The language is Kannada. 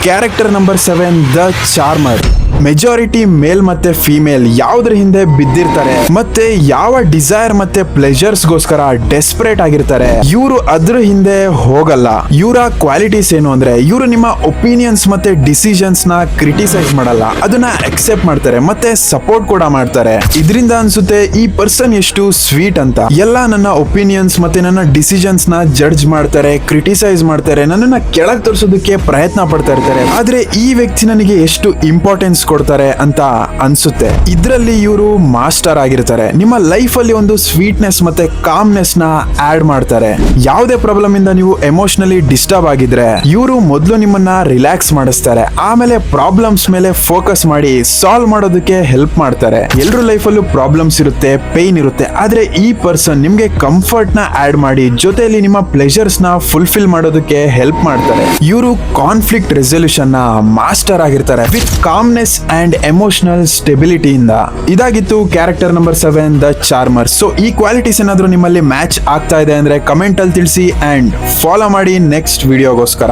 Character number 7 the charmer. Majority male ಮತ್ತೆ ಫಿಮೇಲ್ ಯಾವ್ದ್ರ ಹಿಂದೆ ಬಿದ್ದಿರ್ತಾರೆ ಮತ್ತೆ ಯಾವ ಡಿಸೈರ್ ಮತ್ತೆ ಪ್ಲೆಜರ್ಸ್ ಗೋಸ್ಕರ ಡೆಸ್ಪರೇಟ್ ಆಗಿರ್ತಾರೆ, ಇವರು ಅದ್ರ ಹಿಂದೆ ಹೋಗಲ್ಲ. ಇವರ ಕ್ವಾಲಿಟೀಸ್ ಏನು ಅಂದ್ರೆ, ಇವರು ನಿಮ್ಮ ಒಪಿನಿಯನ್ಸ್ ಮತ್ತೆ ಡಿಸಿಷನ್ಸ್ ನ ಕ್ರಿಟಿಸೈಸ್ ಮಾಡಲ್ಲ, ಅದನ್ನ ಅಕ್ಸೆಪ್ಟ್ ಮಾಡ್ತಾರೆ ಮತ್ತೆ ಸಪೋರ್ಟ್ ಕೂಡ ಮಾಡ್ತಾರೆ. ಇದರಿಂದ ಅನ್ಸುತ್ತೆ ಈ ಪರ್ಸನ್ ಎಷ್ಟು ಸ್ವೀಟ್ ಅಂತ. ಎಲ್ಲ ನನ್ನ ಒಪಿನಿಯನ್ಸ್ ಮತ್ತೆ ನನ್ನ ಡಿಸಿಷನ್ಸ್ ನ ಜಡ್ಜ್ ಮಾಡ್ತಾರೆ, ಕ್ರಿಟಿಸೈಸ್ ಮಾಡ್ತಾರೆ, ನನ್ನನ್ನ ಕೆಳಗ್ ತೋರಿಸೋದಕ್ಕೆ ಪ್ರಯತ್ನ ಪಡ್ತಾ ಇರ್ತಾರೆ. ಆದ್ರೆ ಈ ವ್ಯಕ್ತಿ ನನಗೆ ಎಷ್ಟು ಇಂಪಾರ್ಟೆನ್ಸ್ ಕೊಡ್ತಾರೆ ಅಂತ ಅನ್ಸುತ್ತೆ. ಇದ್ರಲ್ಲಿ ಇವರು ಮಾಸ್ಟರ್ ಆಗಿರ್ತಾರೆ. ನಿಮ್ಮ ಲೈಫ್ ಅಲ್ಲಿ ಒಂದು ಸ್ವೀಟ್ನೆಸ್ ಮತ್ತೆ ಕಾಮ್ನೆಸ್ ನ ಆಡ್ ಮಾಡ್ತಾರೆ. ಯಾವುದೇ ಪ್ರಾಬ್ಲಮ್ ಇಂದ ನೀವು ಎಮೋಷನಲಿ ಡಿಸ್ಟರ್ಬ್ ಆಗಿದ್ರೆ ಇವರು ಮೊದಲು ನಿಮ್ಮನ್ನ ರಿಲ್ಯಾಕ್ಸ್ ಮಾಡಿಸ್ತಾರೆ, ಆಮೇಲೆ ಪ್ರಾಬ್ಲಮ್ಸ್ ಮೇಲೆ ಫೋಕಸ್ ಮಾಡಿ ಸಾಲ್ವ್ ಮಾಡೋದಕ್ಕೆ ಹೆಲ್ಪ್ ಮಾಡ್ತಾರೆ. ಎಲ್ರ ಲೈಫ್ ಅಲ್ಲೂ ಪ್ರಾಬ್ಲಮ್ಸ್ ಇರುತ್ತೆ, ಪೇನ್ ಇರುತ್ತೆ, ಆದ್ರೆ ಈ ಪರ್ಸನ್ ನಿಮ್ಗೆ ಕಂಫರ್ಟ್ ನ ಆಡ್ ಮಾಡಿ ಜೊತೆಯಲ್ಲಿ ನಿಮ್ಮ ಪ್ಲೆಜರ್ಸ್ ನ ಫುಲ್ಫಿಲ್ ಮಾಡೋದಕ್ಕೆ ಹೆಲ್ಪ್ ಮಾಡ್ತಾರೆ. ಇವರು ಕಾನ್ಫ್ಲಿಕ್ಟ್ ರೆಸಲ್ಯೂಷನ್ ನ ಮಾಸ್ಟರ್ ಆಗಿರ್ತಾರೆ with calmness and emotional stability ಇಂದ. ಇದಾಗಿತ್ತು ಕ್ಯಾರೆಕ್ಟರ್ ನಂಬರ್ 7 ದ ಚಾರ್ಮರ್. ಸೊ ಈ ಕ್ವಾಲಿಟೀಸ್ ಏನಾದ್ರೂ ನಿಮ್ಮಲ್ಲಿ ಮ್ಯಾಚ್ ಆಗ್ತಾ ಇದೆ ಅಂದ್ರೆ ಕಮೆಂಟ್ ಅಲ್ಲಿ ತಿಳಿಸಿ ಅಂಡ್ ಫಾಲೋ ಮಾಡಿ ನೆಕ್ಸ್ಟ್ ವಿಡಿಯೋಗೋಸ್ಕರ.